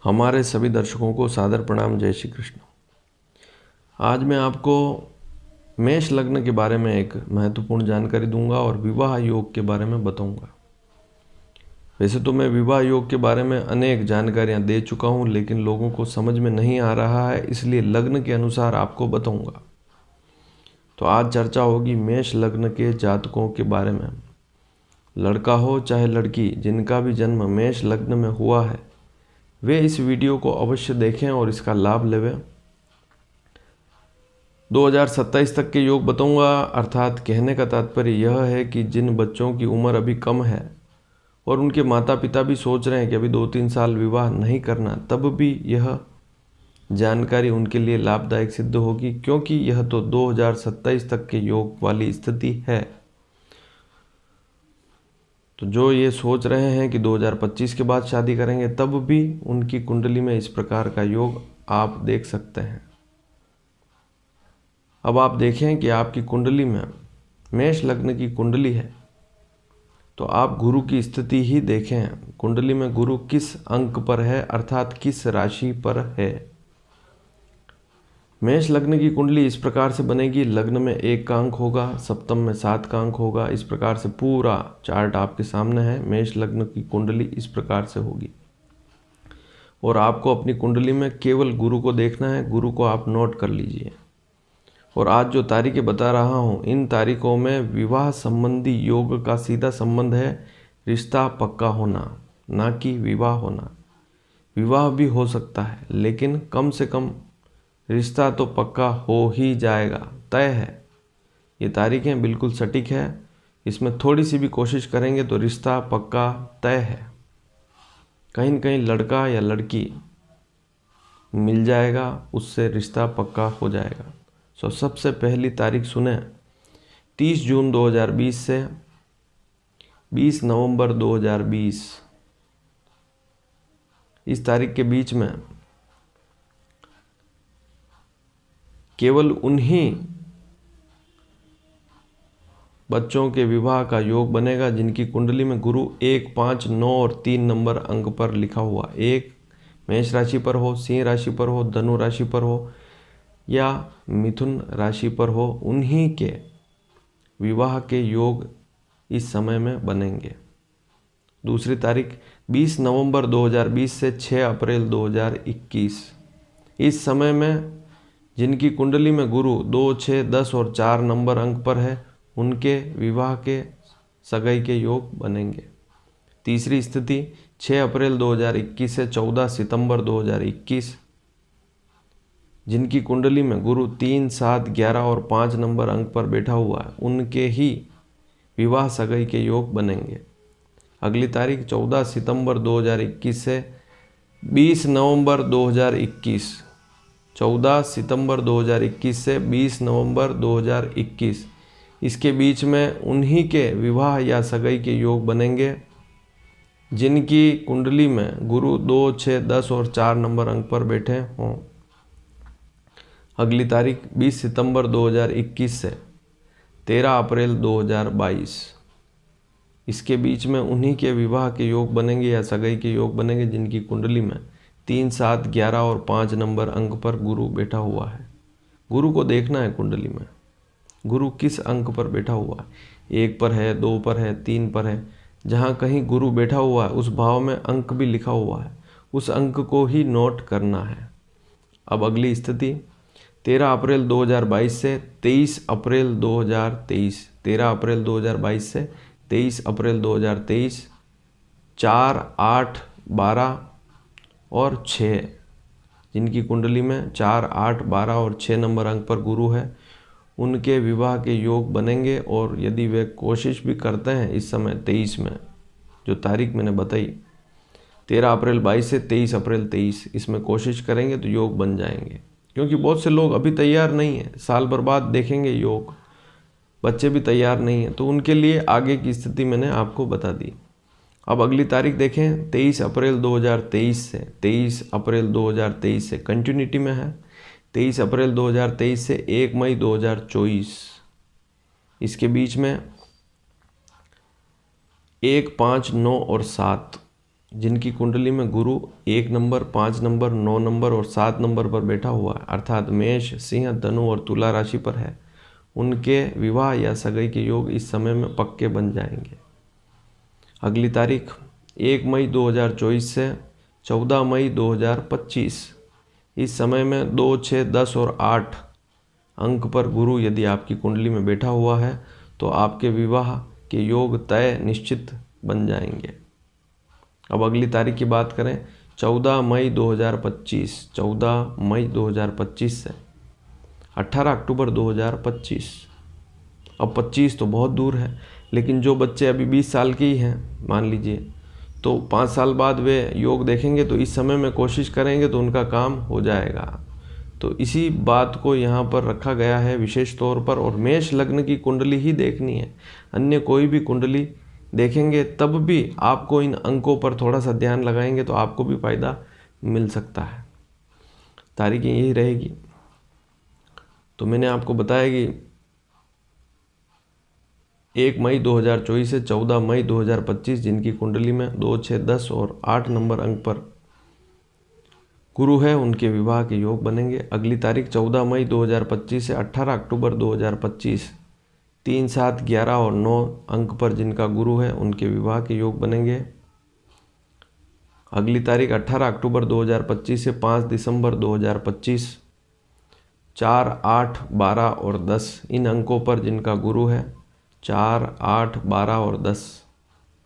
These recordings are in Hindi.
हमारे सभी दर्शकों को सादर प्रणाम। जय श्री कृष्ण। आज मैं आपको मेष लग्न के बारे में एक महत्वपूर्ण जानकारी दूंगा और विवाह योग के बारे में बताऊंगा। वैसे तो मैं विवाह योग के बारे में अनेक जानकारियां दे चुका हूं, लेकिन लोगों को समझ में नहीं आ रहा है, इसलिए लग्न के अनुसार आपको बताऊंगा। तो आज चर्चा होगी मेष लग्न के जातकों के बारे में। लड़का हो चाहे लड़की, जिनका भी जन्म मेष लग्न में हुआ है वे इस वीडियो को अवश्य देखें और इसका लाभ लेवें। 2027 तक के योग बताऊंगा, अर्थात कहने का तात्पर्य यह है कि जिन बच्चों की उम्र अभी कम है और उनके माता पिता भी सोच रहे हैं कि अभी 2-3 साल विवाह नहीं करना, तब भी यह जानकारी उनके लिए लाभदायक सिद्ध होगी, क्योंकि यह तो 2027 तक के योग वाली स्थिति है। तो जो ये सोच रहे हैं कि 2025 के बाद शादी करेंगे, तब भी उनकी कुंडली में इस प्रकार का योग आप देख सकते हैं। अब आप देखें कि आपकी कुंडली में मेष लग्न की कुंडली है, तो आप गुरु की स्थिति ही देखें। कुंडली में गुरु किस अंक पर है, अर्थात किस राशि पर है। मेष लग्न की कुंडली इस प्रकार से बनेगी। लग्न में 1 का अंक होगा, सप्तम में 7 का अंक होगा। इस प्रकार से पूरा चार्ट आपके सामने है। मेष लग्न की कुंडली इस प्रकार से होगी और आपको अपनी कुंडली में केवल गुरु को देखना है। गुरु को आप नोट कर लीजिए। और आज जो तारीखें बता रहा हूँ, इन तारीखों में विवाह संबंधी योग का सीधा संबंध है। रिश्ता पक्का होना, ना कि विवाह होना। विवाह भी हो सकता है, लेकिन कम से कम रिश्ता तो पक्का हो ही जाएगा, तय है। ये तारीखें बिल्कुल सटीक है। इसमें थोड़ी सी भी कोशिश करेंगे तो रिश्ता पक्का तय है। कहीं न कहीं लड़का या लड़की मिल जाएगा, उससे रिश्ता पक्का हो जाएगा। सो सबसे पहली तारीख सुने, 30 जून 2020 से 20 नवंबर 2020। इस तारीख के बीच में केवल उन्हीं बच्चों के विवाह का योग बनेगा जिनकी कुंडली में गुरु 1, 5, 9 और 3 नंबर अंक पर लिखा हुआ। 1 मेष राशि पर हो, सिंह राशि पर हो, धनु राशि पर हो या मिथुन राशि पर हो, उन्हीं के विवाह के योग इस समय में बनेंगे। दूसरी तारीख 20 नवंबर 2020 से 6 अप्रैल 2021। इस समय में जिनकी कुंडली में गुरु 2, 6, 10 और 4 नंबर अंक पर है, उनके विवाह के सगाई के योग बनेंगे। तीसरी स्थिति 6 अप्रैल 2021 से 14 सितंबर 2021। जिनकी कुंडली में गुरु 3, 7, 11 और 5 नंबर अंक पर बैठा हुआ है, उनके ही विवाह सगाई के योग बनेंगे। अगली तारीख 14 सितंबर 2021 से 20 नवंबर 2021। 14 सितंबर 2021 से 20 नवंबर 2021। इसके बीच में उन्हीं के विवाह या सगाई के योग बनेंगे जिनकी कुंडली में गुरु 2, 6, 10 और 4 नंबर अंक पर बैठे हों। अगली तारीख 20 सितंबर 2021 से 13 अप्रैल 2022। इसके बीच में उन्हीं के विवाह के योग बनेंगे या सगाई के योग बनेंगे जिनकी कुंडली में 3, 7, 11 और 5 नंबर अंक पर गुरु बैठा हुआ है। गुरु को देखना है कुंडली में गुरु किस अंक पर बैठा हुआ है। 1 पर है, 2 पर है, 3 पर है। जहाँ कहीं गुरु बैठा हुआ है उस भाव में अंक भी लिखा हुआ है, उस अंक को ही नोट करना है। अब अगली स्थिति 13 अप्रैल 2022 से 23 अप्रैल 2023। 13 अप्रैल 2022 से 23 अप्रैल 2023। 4, 8, 12 और 6। जिनकी कुंडली में 4, 8, 12 और 6 नंबर अंक पर गुरु है, उनके विवाह के योग बनेंगे। और यदि वे कोशिश भी करते हैं इस समय 23 में, जो तारीख मैंने बताई 13 अप्रैल 22 से 23 अप्रैल 23, इसमें कोशिश करेंगे तो योग बन जाएंगे। क्योंकि बहुत से लोग अभी तैयार नहीं हैं, साल भर बाद देखेंगे योग, बच्चे भी तैयार नहीं हैं, तो उनके लिए आगे की स्थिति मैंने आपको बता दी। अब अगली तारीख देखें, 23 अप्रैल 2023 से 23 अप्रैल 2023 से कंटिन्यूटी में है। 23 अप्रैल 2023 से 1 मई 2024। इसके बीच में 1, 5, 9 और 7 जिनकी कुंडली में गुरु 1 नंबर, 5 नंबर, 9 नंबर और 7 नंबर पर बैठा हुआ है, अर्थात मेष, सिंह, धनु और तुला राशि पर है, उनके विवाह या सगाई के योग इस समय में पक्के बन जाएंगे। अगली तारीख 1 मई 2024 से 14 मई 2025। इस समय में 2, 6, 10 और 8 अंक पर गुरु यदि आपकी कुंडली में बैठा हुआ है तो आपके विवाह के योग तय निश्चित बन जाएंगे। अब अगली तारीख की बात करें 14 मई 2025, 14 मई 2025 से 18 अक्टूबर 2025। अब 25 तो बहुत दूर है, लेकिन जो बच्चे अभी 20 साल के ही हैं मान लीजिए, तो 5 साल बाद वे योग देखेंगे तो इस समय में कोशिश करेंगे तो उनका काम हो जाएगा। तो इसी बात को यहाँ पर रखा गया है विशेष तौर पर, और मेष लग्न की कुंडली ही देखनी है, अन्य कोई भी कुंडली देखेंगे तब भी आपको इन अंकों पर थोड़ा सा ध्यान लगाएंगे तो आपको भी फायदा मिल सकता है। तारीख यही रहेगी। तो मैंने आपको बताया कि 1 मई 2024 से 14 मई 2025 जिनकी कुंडली में 2, 6, 10 और 8 नंबर अंक पर गुरु है, उनके विवाह के योग बनेंगे। अगली तारीख 14 मई 2025 से 18 अक्टूबर 2025 3, 7, 11 और 9 अंक पर जिनका गुरु है उनके विवाह के योग बनेंगे। अगली तारीख 18 अक्टूबर 2025 से 5 दिसंबर 2025 4, 8, 12 और 10 इन अंकों पर जिनका गुरु है, 4, 8, 12 और 10,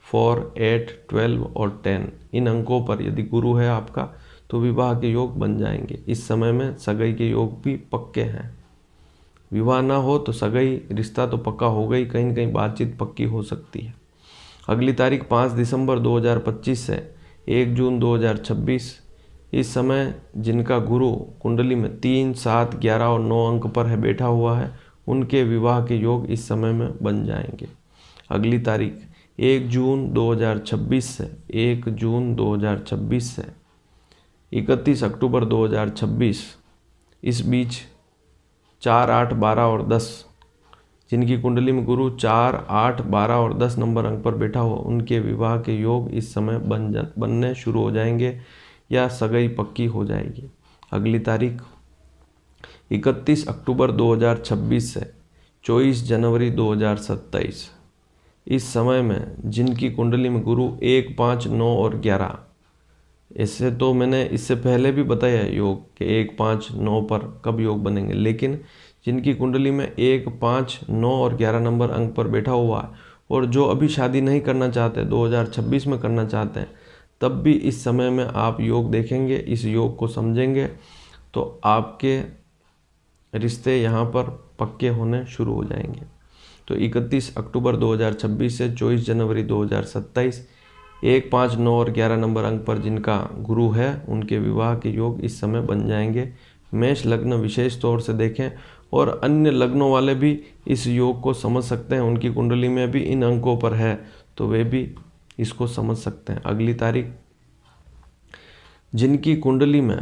4, 8, 12 और 10 इन अंकों पर यदि गुरु है आपका तो विवाह के योग बन जाएंगे। इस समय में सगाई के योग भी पक्के हैं। विवाह ना हो तो सगाई रिश्ता तो पक्का हो गई, कहीं न कहीं बातचीत पक्की हो सकती है। अगली तारीख 5 दिसंबर 2025 से 1 जून 2026। इस समय जिनका गुरु कुंडली में 3, 7, 11 और 9 अंक पर है बैठा हुआ है, उनके विवाह के योग इस समय में बन जाएंगे। अगली तारीख 1 जून 2026 से 1 जून 2026 से 31 अक्टूबर 2026, इस बीच 4, 8, 12 और 10 जिनकी कुंडली में गुरु 4, 8, 12 और 10 नंबर अंक पर बैठा हो, उनके विवाह के योग इस समय बनने शुरू हो जाएंगे या सगाई पक्की हो जाएगी। अगली तारीख 31 अक्टूबर 2026 से 24 जनवरी 2027। इस समय में जिनकी कुंडली में गुरु 1, 5, 9 और 11, ऐसे तो मैंने इससे पहले भी बताया है योग कि 1, 5, 9 पर कब योग बनेंगे, लेकिन जिनकी कुंडली में 1, 5, 9 और 11 नंबर अंक पर बैठा हुआ है और जो अभी शादी नहीं करना चाहते, 2026 में करना चाहते हैं, तब भी इस समय में आप योग देखेंगे, इस योग को समझेंगे तो आपके रिश्ते यहाँ पर पक्के होने शुरू हो जाएंगे। तो 31 अक्टूबर 2026 से 24 जनवरी 2027 1, 5, 9 और 11 नंबर अंक पर जिनका गुरु है, उनके विवाह के योग इस समय बन जाएंगे। मेष लग्न विशेष तौर से देखें और अन्य लग्नों वाले भी इस योग को समझ सकते हैं, उनकी कुंडली में भी इन अंकों पर है तो वे भी इसको समझ सकते हैं। अगली तारीख जिनकी कुंडली में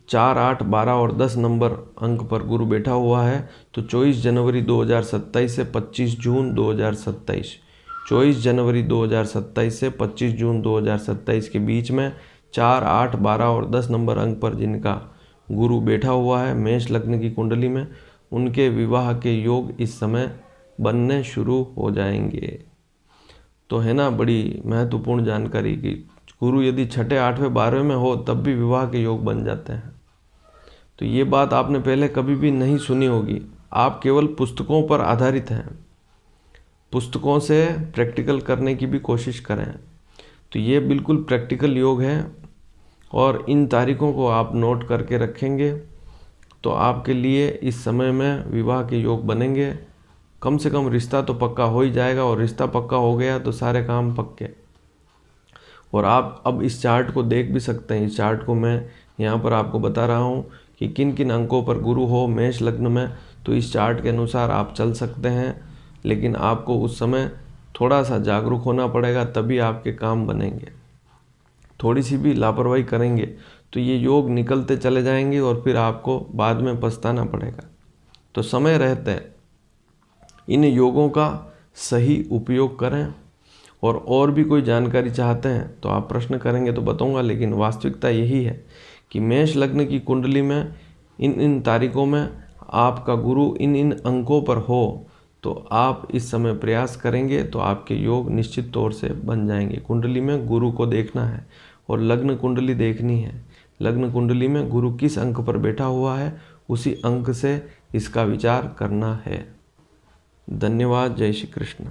4, 8, 12 और 10 नंबर अंक पर गुरु बैठा हुआ है तो 24 जनवरी 2027 से 25 जून 2027, 24 जनवरी 2027 से 25 जून 2027 के बीच में 4, 8, 12 और 10 नंबर अंक पर जिनका गुरु बैठा हुआ है मेष लग्न की कुंडली में, उनके विवाह के योग इस समय बनने शुरू हो जाएंगे। तो है ना बड़ी महत्वपूर्ण जानकारी कि गुरु यदि 6, 8वें, 12वें में हो तब भी विवाह के योग बन जाते हैं। तो ये बात आपने पहले कभी भी नहीं सुनी होगी, आप केवल पुस्तकों पर आधारित हैं, पुस्तकों से प्रैक्टिकल करने की भी कोशिश करें। तो ये बिल्कुल प्रैक्टिकल योग है और इन तारीखों को आप नोट करके रखेंगे तो आपके लिए इस समय में विवाह के योग बनेंगे। कम से कम रिश्ता तो पक्का हो ही जाएगा और रिश्ता पक्का हो गया तो सारे काम पक्के। और आप अब इस चार्ट को देख भी सकते हैं। इस चार्ट को मैं यहाँ पर आपको बता रहा हूँ कि किन किन अंकों पर गुरु हो मेष लग्न में, तो इस चार्ट के अनुसार आप चल सकते हैं, लेकिन आपको उस समय थोड़ा सा जागरूक होना पड़ेगा, तभी आपके काम बनेंगे। थोड़ी सी भी लापरवाही करेंगे तो ये योग निकलते चले जाएंगे और फिर आपको बाद में पछताना पड़ेगा। तो समय रहते इन योगों का सही उपयोग करें और भी कोई जानकारी चाहते हैं तो आप प्रश्न करेंगे तो बताऊंगा, लेकिन वास्तविकता यही है कि मेष लग्न की कुंडली में इन तारीखों में आपका गुरु इन अंकों पर हो तो आप इस समय प्रयास करेंगे तो आपके योग निश्चित तौर से बन जाएंगे। कुंडली में गुरु को देखना है और लग्न कुंडली देखनी है। लग्न कुंडली में गुरु किस अंक पर बैठा हुआ है उसी अंक से इसका विचार करना है। धन्यवाद। जय श्री कृष्ण।